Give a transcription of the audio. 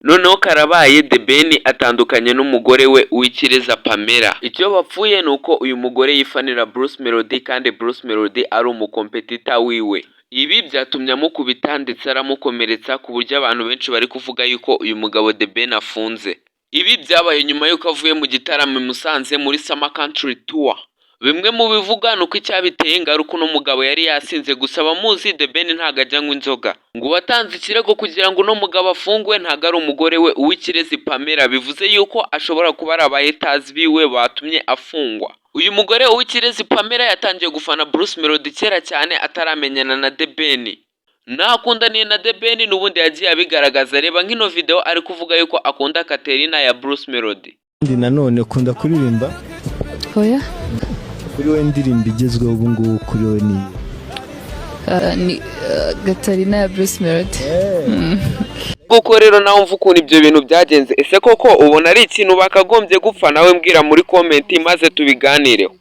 noneho karabaye The Ben atandukanye n'umugore we w'ikireza Pamela. Icyo bapfuye nuko uyu mugore yifanira Bruce Melodie kandi Bruce Melodie ari umukompetita wiwe. Ibi byatumye amukubita ndetse aramukomeretsa ku buryo abantu benshi bari kuvuga yuko uyu mugabo The Ben afunze. Ibi byabaye nyuma yuko avuye mu gitaramo Musanze muri Summer Country Tour. Bimwe mu bivuga nuko icyabiteye ngaruka uno mugabo yari yasinze, gusa abamuzi The Ben ntago ajya anywa inzoga. Ngo watanze ikirego kugira ngo uno mugabo afungwe ntago ari umugore we uw'ikirezi Pamela, bivuze yuko ashobora kuba ari abayetazi biwe batumye afungwa. Uyu mugore uw'ikirezi Pamela yatangiye gufana Bruce Melodie kera cyane ataramenyana na The Ben. Nakundaniye na The Ben n'ubundi yagiye abigaragaza. Reba nk'ino video ari kuvuga yuko akunda Katerina ya Bruce Melodie. Ndi nanone ukunda kuririmba? Oya. Kuri we indirimbo igezweho ubu ngubu kuri we ni Katerina ya Bruce Melodie. Kuko rero nawe umva ukuntu ibyo bintu byagenze. Ese koko ubona ari ikintu bakagombye gupfa? Nawe mbwira muri comment maze tubiganireho.